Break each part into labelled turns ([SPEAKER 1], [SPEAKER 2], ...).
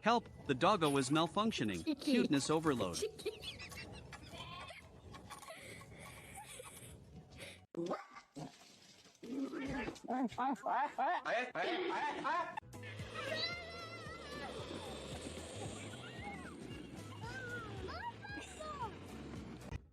[SPEAKER 1] Help, the doggo is malfunctioning. Cuteness overload.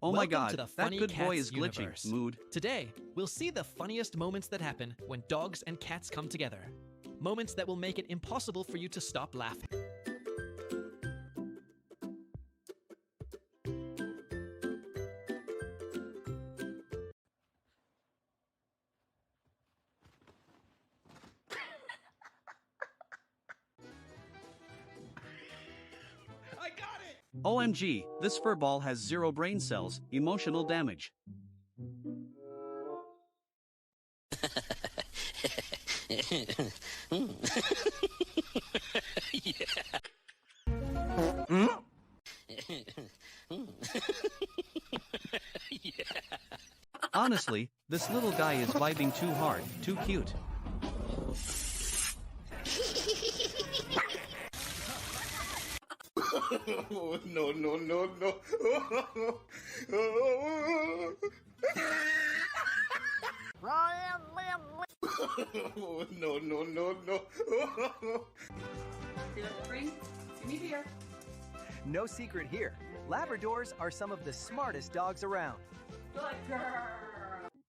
[SPEAKER 1] Oh my
[SPEAKER 2] Welcome
[SPEAKER 1] god,
[SPEAKER 2] to the
[SPEAKER 1] that
[SPEAKER 2] Funny
[SPEAKER 1] good boy
[SPEAKER 2] Cats
[SPEAKER 1] is glitching.
[SPEAKER 2] universe.
[SPEAKER 1] Mood.
[SPEAKER 2] Today, we'll see the funniest moments that happen when dogs and cats come together. Moments that will make it impossible for you to stop laughing.
[SPEAKER 1] OMG, this furball has 0 brain cells, emotional damage. Honestly, this little guy is vibing too hard, too cute.
[SPEAKER 3] No, no, no, no. No, no, no, no.
[SPEAKER 4] Give me beer.
[SPEAKER 5] No secret here. Labradors are some of the smartest dogs around.
[SPEAKER 4] Good girl.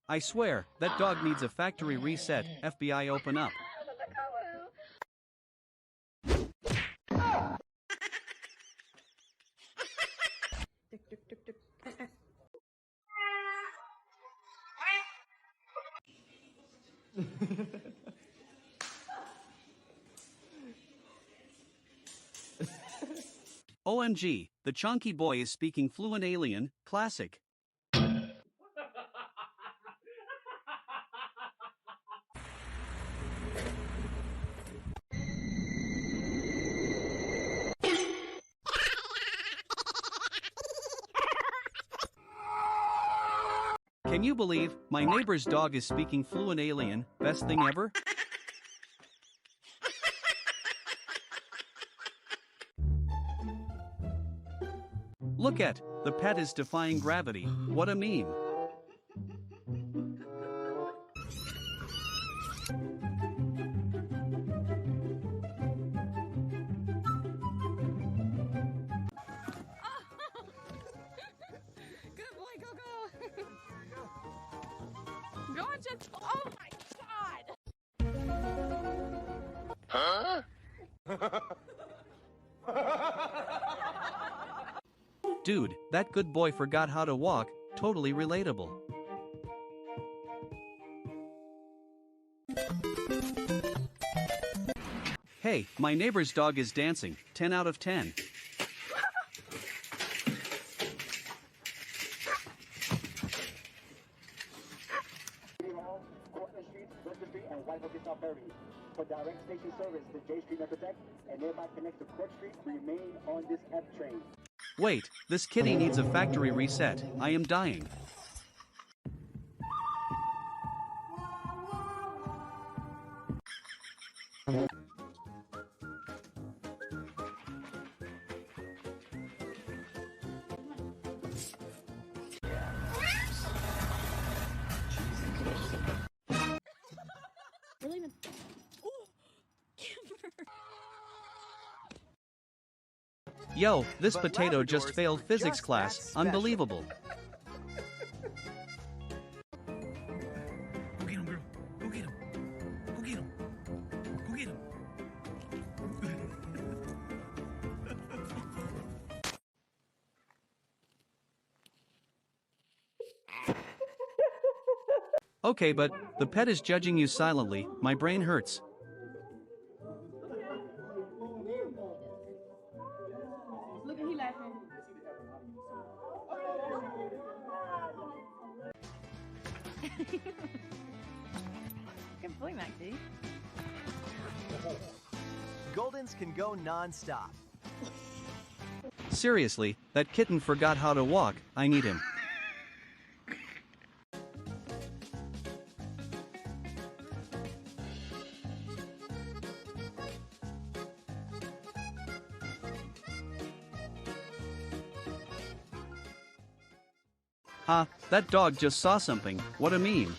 [SPEAKER 1] I swear, that dog needs a factory reset. FBI open up. OMG, the chonky boy is speaking fluent alien, classic. Can you believe, my neighbor's dog is speaking fluent alien, best thing ever? Look at, the pet is defying gravity, what a meme.
[SPEAKER 4] Good boy, go, go. Go on, Chip. Oh my god.
[SPEAKER 1] Dude, that good boy forgot how to walk, totally relatable. Hey, my neighbor's dog is dancing, 10 out of 10.
[SPEAKER 6] For direct station service, the J Street Metro and nearby connects to Court Street, remain on this F train.
[SPEAKER 1] Wait, this kitty needs a factory reset, I am dying. Yo, this potato just failed physics class, unbelievable.
[SPEAKER 3] Go get him, girl. Go get him. Go get him. Go get him.
[SPEAKER 1] Okay, but the pet is judging you silently, my brain hurts.
[SPEAKER 4] Look at he laughing. Good boy, Maxie.
[SPEAKER 5] Goldens can go non-stop.
[SPEAKER 1] Seriously, that kitten forgot how to walk, I need him. Ha, that dog just saw something, what a meme.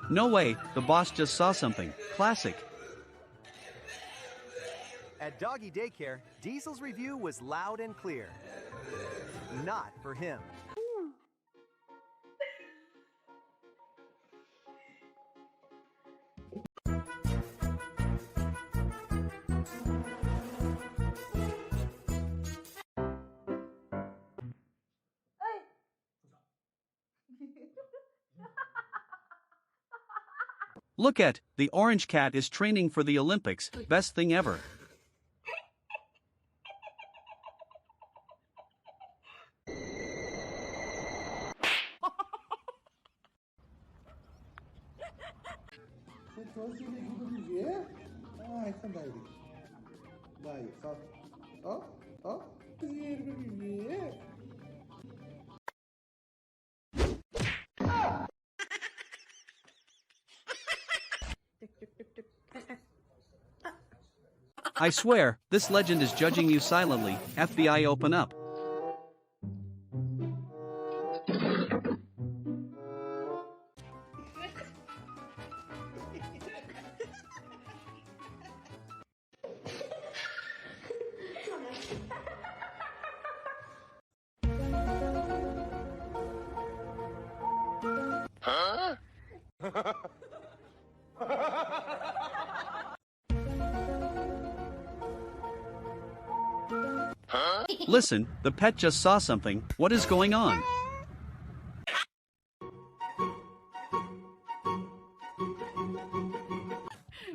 [SPEAKER 1] No way, the boss just saw something, classic.
[SPEAKER 5] At Doggy Daycare, Diesel's review was loud and clear. Not for him.
[SPEAKER 1] Look at, the orange cat is training for the Olympics, best thing ever.
[SPEAKER 7] Trouxe o nego do viver? Ai, daí. Daí, só. Ó, ó. Dinheiro pra viver.
[SPEAKER 1] I swear, this legend is judging you silently, FBI open up.
[SPEAKER 8] Huh? Huh?
[SPEAKER 1] Listen, the pet just saw something, what is going on?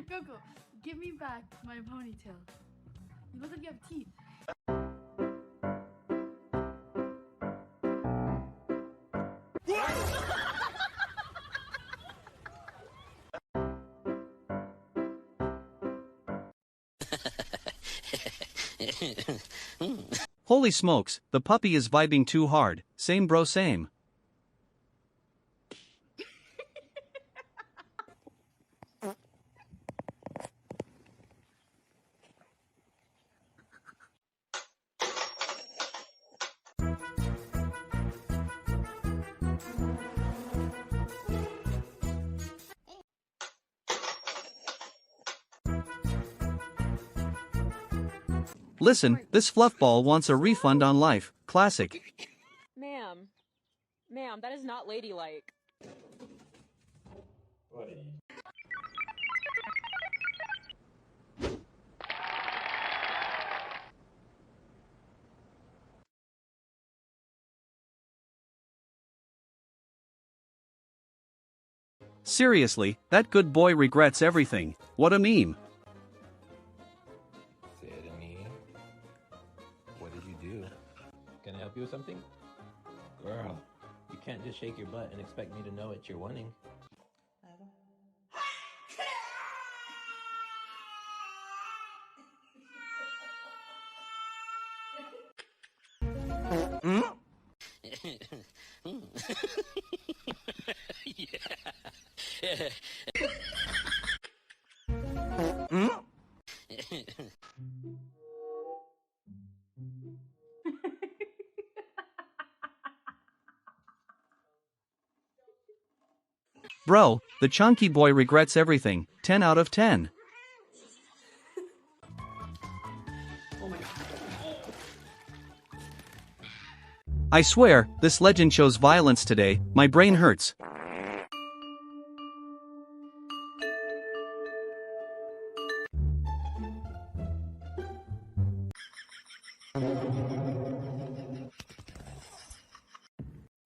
[SPEAKER 4] Coco, give me back my ponytail. You look like you have teeth.
[SPEAKER 1] Holy smokes, the puppy is vibing too hard, same bro same. Listen, this fluffball wants a refund on life, classic.
[SPEAKER 9] Ma'am. Ma'am, that is not ladylike.
[SPEAKER 1] Seriously, that good boy regrets everything, what a meme.
[SPEAKER 10] Say it to me. What did you do? Can I help you with something? Girl, you can't just shake your butt and expect me to know what you're wanting.
[SPEAKER 1] Bro, the chunky boy regrets everything, 10 out of 10. I swear, this legend shows violence today, my brain hurts.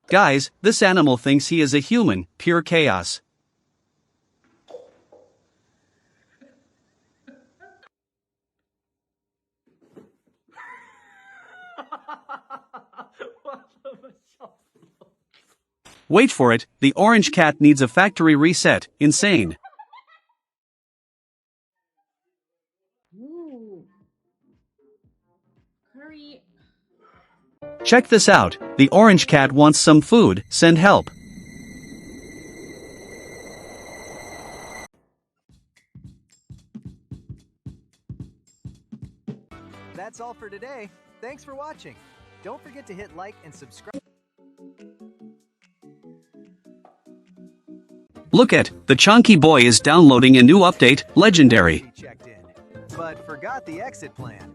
[SPEAKER 1] Guys, this animal thinks he is a human, pure chaos. Wait for it, the orange cat needs a factory reset, insane.
[SPEAKER 4] Ooh. Hurry.
[SPEAKER 1] Check this out, the orange cat wants some food, send help.
[SPEAKER 5] That's all for today. Thanks for watching. Don't forget to hit like and subscribe.
[SPEAKER 1] Look at, the Chonky Boy is downloading a new update, Legendary.
[SPEAKER 5] Checked in, but forgot the exit plan.